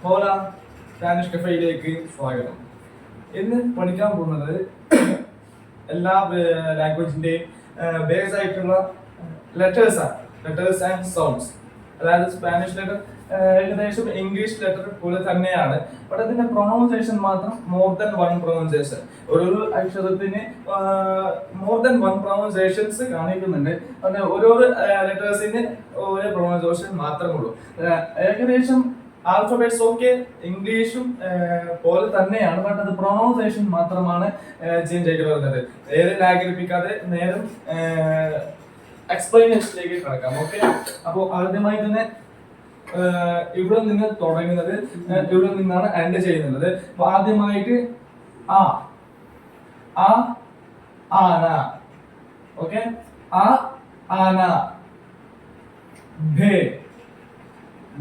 ഹോല Spanish കഫേയിലേക്ക് സ്വാഗതം. ഇന്ന് പഠിക്കാൻ പോകുന്നത് എല്ലാ ലാംഗ്വേജിന്റെയും ബേസ് ആയിട്ടുള്ള ലെറ്റേഴ്സ് ആൻഡ് സൗണ്ട്സ്. അതായത് സ്പാനിഷ് ലെറ്റർ ഏകദേശം ഇംഗ്ലീഷ് ലെറ്റർ പോലെ തന്നെയാണ്. ബട്ട് അതിന്റെ പ്രൊണൗൺസിയേഷൻ മാത്രം മോർ ദാൻ വൺ പ്രൊണൗൺസിയേഷൻ. ഒരു അക്ഷരത്തിന് മോർ ദാൻ വൺ പ്രൊണൗൺസിയേഷൻസ് കാണിക്കുന്നുണ്ട്. അങ്ങനെ ഓരോരോ ലെറ്റേഴ്സിന് ഓരോ പ്രൊണൗൺസിയേഷൻ മാത്രമേ ഉള്ളൂ. ഏകദേശം ആൽഫബറ്റ്സ് ഒക്കെ ഇംഗ്ലീഷും പോലെ തന്നെയാണ്. ബട്ട് അത് പ്രൊണൗൺസിയേഷൻ മാത്രമാണ് ചേഞ്ച് ആയിട്ട് വരുന്നത്. നേരെ ലാഗരിപ്പിക്കാതെ നേരം എക്സ്പ്ലനേഷനിലേക്ക് കിടക്കാം. ഓക്കെ, അപ്പോൾ ആദ്യമായി തന്നെ ഇവിടെ നിന്ന് തുടങ്ങുന്നത്, ഇവിടെ നിന്നാണ് എൻഡ് ചെയ്യുന്നത്. അപ്പൊ ആദ്യമായിട്ട് ആ ആ ആന. ഓക്കെ, ആ ആന. ഭേ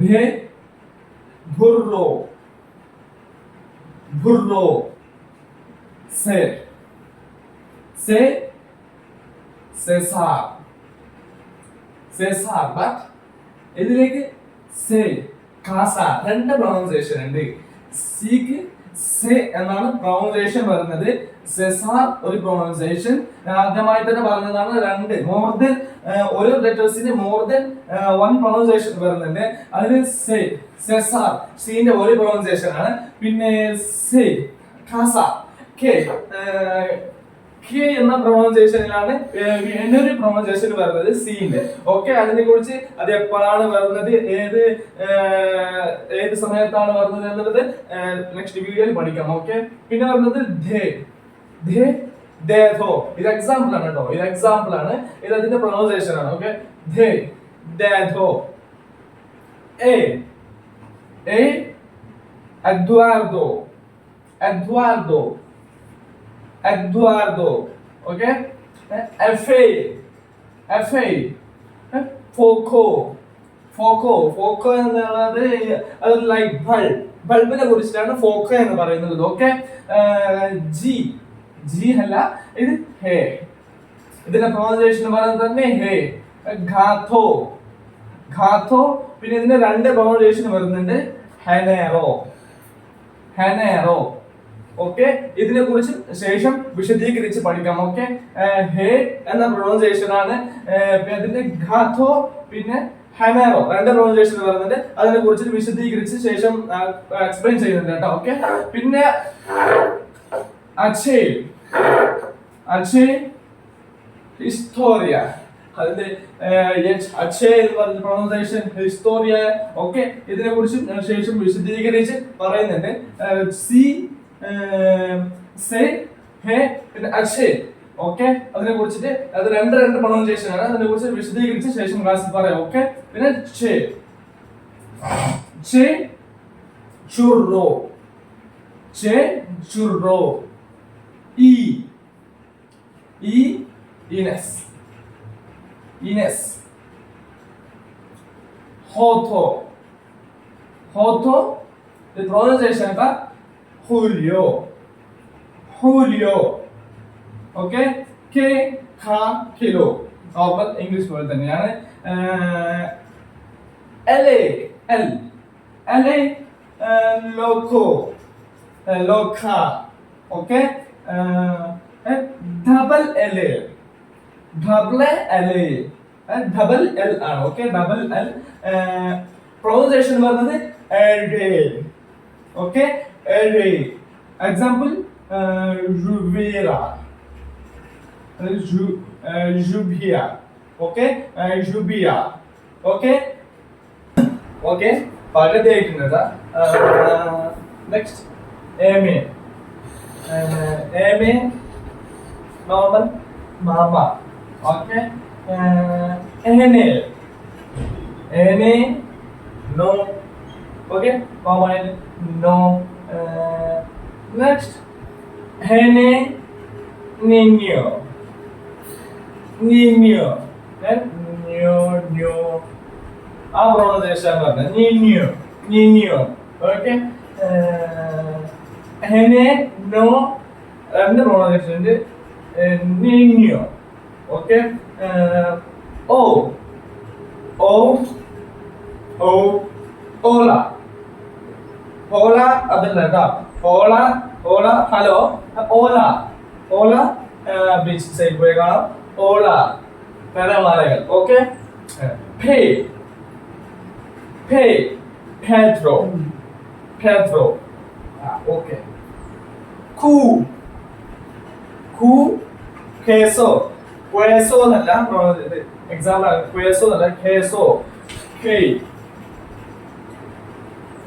ഭേ burro burro. Se Cesar but ഇതിലേക്ക് സെ കാസ രണ്ട് പ്രൊണൗൺസിയേഷൻ ഉണ്ട്. സിക്ക് സെ എന്നാണ് പ്രൊണൗൺസിയേഷൻ വരുന്നത്. സെസാർ ഒരു പ്രൊണൗൺസിയേഷൻ. ആദ്യമായി തന്നെ പറഞ്ഞതാണ് രണ്ട് മോർ ദൻ ഓരോ ലെറ്റേഴ്സിന് മോർ ദൻ വൺ പ്രൊണൗൺസിയേഷൻ വരുന്നുണ്ട്. അതിൽ സെ സെസാർ സീന്റെ ഒരു പ്രൊണൗൺസിയേഷൻ ആണ്. പിന്നെ സെ കാസ കെ എന്ന പ്രൊണൗൺസിയേഷനിലാണ് എന്നൊരു പ്രൊണൗൺസിയേഷൻ വരുന്നത് സീന്റെ. ഓക്കെ, അതിനെ കുറിച്ച് അത് എപ്പോഴാണ് വരുന്നത്, ഏത് സമയത്താണ് വരുന്നത് എന്നുള്ളത് നെക്സ്റ്റ് വീഡിയോയിൽ പഠിക്കാം. ഓക്കെ, പിന്നെ വരുന്നത് ഇത് എക്സാമ്പിൾ ആണ് കേട്ടോ. ഇത് എക്സാമ്പിൾ ആണ്, ഇത് അതിന്റെ പ്രൊണൗൺസിയേഷൻ ആണ്. Okay, Eduardo. Okay, F.A. Forgo എന്നുള്ളത് അത് ലൈറ്റ് ബൾബിനെ കുറിച്ചിട്ടാണ് ഫോക്കോ എന്ന് പറയുന്നത്. ഓക്കെ, ജി അല്ല, ഇത് ഹേ. ഇതിന്റെ പ്രൊണൗൺസിയേഷൻ പറയുന്നത് തന്നെ ഹേ. ഘാത്തോ. പിന്നെ ഇതിന്റെ രണ്ട് പ്രൊണൗൺസിയേഷൻ വരുന്നുണ്ട്, ഹെനേറോ. ഓക്കെ, ഇതിനെ കുറിച്ച് ശേഷം വിശദീകരിച്ച് പഠിക്കാം. ഓക്കെ, ഹേ എന്ന പ്രൊണൗൺസിയേഷൻ ആണ്. അതിന്റെ ഘാത്തോ പിന്നെ ഹെനേറോ രണ്ട് പ്രൊണൗൺസിയേഷൻ വരുന്നുണ്ട്. അതിനെ കുറിച്ച് വിശദീകരിച്ച് ശേഷം എക്സ്പ്ലെയിൻ ചെയ്യുന്നുണ്ട് കേട്ടോ. ഓക്കെ, പിന്നെ അച്ഛേ ഹിസ്റ്റോറിയ. അതിന്റെ അച്ഛേ എന്ന് പറഞ്ഞ പ്രൊണൗൺസിയേഷൻ ഹിസ്റ്റോറിയ. ഓക്കെ, ഇതിനെ കുറിച്ച് ശേഷം വിശദീകരിച്ച് പറയുന്നുണ്ട്. സെ ഹേ പിന്നെ അച്ഛേ. ഓക്കെ, അതിനെ കുറിച്ചിട്ട് അത് രണ്ട് പ്രൊണൗൺസിയേഷൻ ആണ്. അതിനെ കുറിച്ച് വിശദീകരിച്ച് ശേഷം ക്ലാസ്സിൽ പറയാം. ഓക്കെ, പിന്നെ ചുർറോ. Ines. Hoto. The pronunciation is Julio. Okay, kilo. Normal English പോലെ തന്നെയാണ്. LA loca. Okay, double LA ആണ്. Okay, double L. പ്രൊണൗൺസിയേഷൻ വരുന്നത് ഓക്കെ, എക്സാമ്പിൾ ജുബിയ. ഓക്കെ, ജുബിയ. ഓക്കെ, പകുതി ആയിട്ടുണ്ട്. നെക്സ്റ്റ് എമെ നോർമൽ മാമ. Okay, ene no. Okay, common no. Next, niño. Then new. Our pronunciation is niño. Okay, no. And the pronunciation is niño. Okay, hola. ഓല അതല്ല കേട്ടോ. ഓല ഓല hello ഓല ഓല beach side പോയി കാണാം. ഓല തിരമാലകൾ. ഓക്കെ. പേ പേ പെട്രോ പെട്രോ. ഓക്കെ. കൂ കൂ കേസോ ക്വേസോ എന്നല്ല എക്സാമ്പിൾ ആണ്. ക്വേസോ എന്നല്ല കേസോ. കേ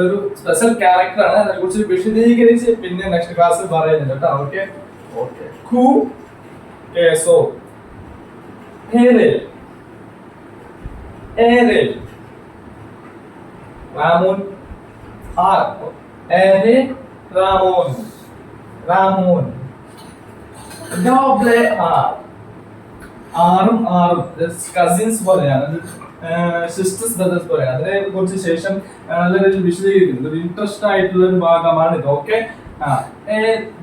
ഒരു സ്പെഷ്യൽ ക്യാരക്ടർ ആണ്. അതിനെ കുറിച്ച് വിശദീകരിച്ച് പിന്നെ നെക്സ്റ്റ് ക്ലാസ്സിൽ പറയുന്നുണ്ട് കേട്ടോ. Okay okay. കൂ കേസോ. ഏരേൽ ഏരേൽ റാമോൻ ആർ ഏരെ റാമോൻ റാമോൻ. ഡോബ്ലെ ആർ ആറും ആറും കസിൻസ് പോലെയാണ്, സിസ്റ്റേഴ്സ് ബ്രദേഴ്സ് പോലെയാണ്. അതിനെ കുറിച്ച് ശേഷം നല്ല രീതിയിൽ വിശദീകരിക്കുന്നത് ഒരു ഇൻട്രസ്റ്റ് ആയിട്ടുള്ള ഒരു ഭാഗമാണ് ഇത്. Okay.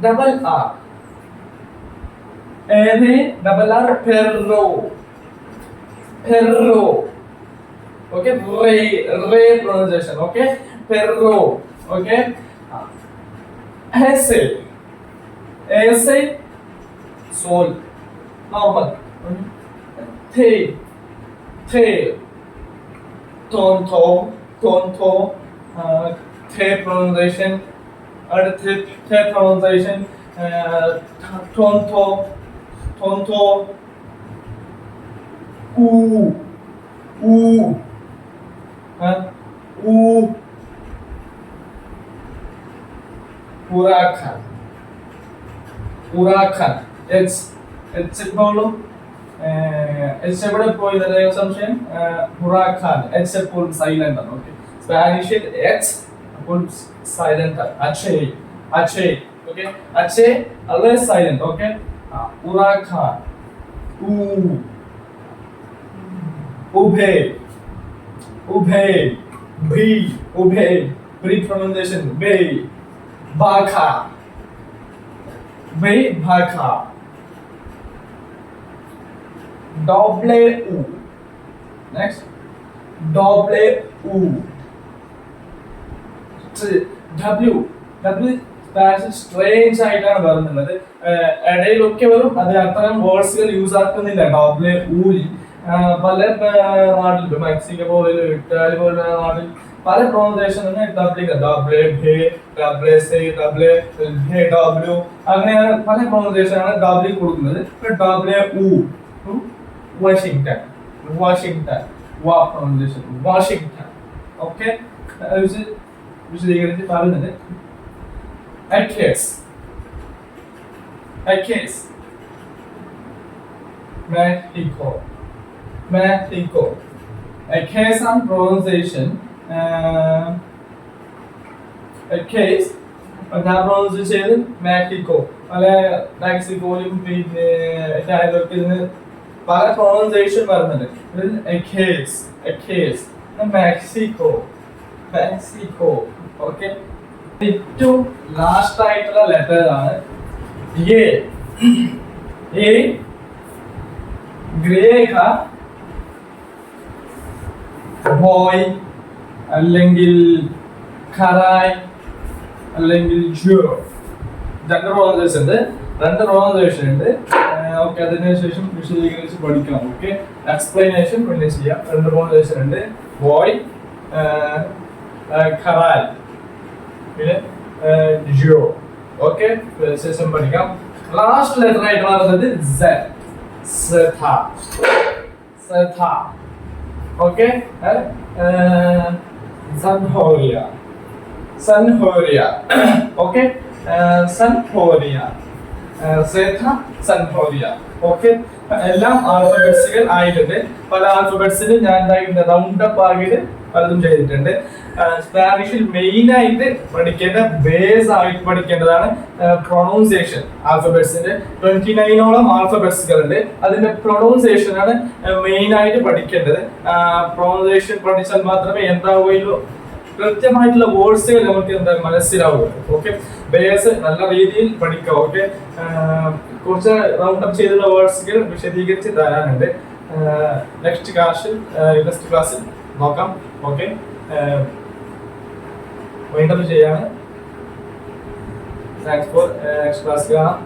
Double R double R പെർറോ പെർറോ. ഓക്കെ. റേ പ്രൊനൗൺസിയേഷൻ. ഓക്കെ. പെർറോ. ഓക്കെ. എസെ എസെ സോൾ നോർമൽ. थे थे tonto tonto थे pronunciation और थे pronunciation tonto tonto u u u huracan huracan. it's എപ്പോഴും എച്ച് എവിടെ പോയി സംശയം. ഹുറാഖാൻ എച്ച് എപ്പോഴും സൈലന്റ് ആണ്. ഓക്കെ. സ്പാനിഷിൽ എച്ച് അപ്പോൾ സൈലന്റ് ആണ്. അച്ഛേ അച്ഛേ. ഓക്കെ. അച്ഛേ always silent. ഓക്കെ. ഹുറാഖാൻ u ഉഭേ ഉഭേ ബി ഉഭേ ബ്രീ പ്രൊനൗൺസിയേഷൻ ബേ ബാഖാ ബേ ബാഖാ. Doble u. Next. Doble u. W. W strange ആയിട്ടാണ് വരുന്നത്. ഇടയിലൊക്കെ വരും. അത് അത്തരം വേർഡ്സുകൾ യൂസ് ആക്കുന്നില്ല ഡോബ്ലെ ഊരി. പല നാട്ടിലും മെക്സിക്കോ പോലെയോ ഇറ്റാലി പോലുള്ള നാട്ടിൽ പല പ്രൊനൗൺസിയേഷൻ ഡബ്ല്യു ഭേ ഡബ്ല്യു സേ ഡബ്ല്യു ഭേ ഡബ്ല്യു അങ്ങനെയാണ് പല പ്രൊനൗൺസിയേഷൻ ആണ് ഡബ്ല്യു കൊടുക്കുന്നത്. ഡബ്ല്യു ഊ Washington, Washington, pronunciation, Washington. Okay, വിശദീകരിച്ച് പറയുന്നത് a case, Mexico, Mexico. A case on pronunciation, a case. ഞാൻ പ്രൊനൗൺസ് ചെയ്ത് മെക്സിക്കോ. പല മെക്സിക്കോയിലും പിന്നെ ഇറ്റാലിയിലൊക്കെ ഇതിന് പല പ്രൊനൗൺസിയേഷൻ വരുന്നുണ്ട്. Mexico Mexico. ഓക്കെ. ഏറ്റവും ലാസ്റ്റ് ആയിട്ടുള്ള ലെറ്റർ ആണ് എ ഗ്രേഖ ബോയ് അല്ലെങ്കിൽ ഖറായ് അല്ലെങ്കിൽ ജോ. രണ്ട് പ്രൊനൗൺസിയേഷൻ ഉണ്ട്. ഓക്കെ. അതിനുശേഷം വിശദീകരിച്ച് പഠിക്കാം. ഓക്കെ. എക്സ്പ്ലനേഷൻ പിന്നെ ചെയ്യാം. രണ്ട് പ്രൊനൗൺസിയേഷൻ ഉണ്ട്. ബോയ് ഖറായ് പിന്നെ ജോ. ഓക്കെ. ശേഷം പഠിക്കാം. ലാസ്റ്റ് ലെറ്റർ ആയിട്ട് പറയുന്നത് സെഥ. ഓക്കെ. സൻഹോറിയ. ഓക്കെ. സൻഹോറിയ. സൻഹോറിയ. ഓക്കെ. എല്ലാം ആൽഫബറ്റ്സുകൾ ആയിട്ടുണ്ട്. പല ആൽഫബറ്റ്സിലും ഞാൻ റൗണ്ട് അപ്പ് ആയിട്ട് പലതും ചെയ്തിട്ടുണ്ട്. സ്പാനിഷിൽ മെയിൻ ആയിട്ട് പഠിക്കേണ്ട ബേസ് ആയിട്ട് പഠിക്കേണ്ടതാണ് പ്രൊനൗൺസിയേഷൻ. ആൽഫബറ്റ്സിന്റെ 29ഓളം ആൽഫബറ്റ്സുകളുണ്ട്. അതിന്റെ പ്രൊനൗൺസിയേഷൻ ആണ് മെയിൻ ആയിട്ട് പഠിക്കേണ്ടത്. പ്രൊനൗൺസിയേഷൻ പഠിച്ചാൽ മാത്രമേ എന്താവുകയുള്ളൂ, കൃത്യമായിട്ടുള്ള വേർഡ്സുകൾ നമുക്ക് എന്താ മനസ്സിലാവുക. ഓക്കെ. ബേസ് നല്ല രീതിയിൽ പഠിക്കുക. ഓക്കെ. കുറച്ച് റൗണ്ട് അപ്പ് ചെയ്തുള്ള വേർഡ്സുകൾ വിശദീകരിച്ച് തരാനുണ്ട്. നെക്സ്റ്റ് ക്ലാസ്സിൽ നോക്കാം. ഓക്കെ. വൈൻഡപ്പ് ചെയ്യാണ്. താങ്ക്സ് ഫോർ നെക്സ്റ്റ് ക്ലാസ് കാണാം.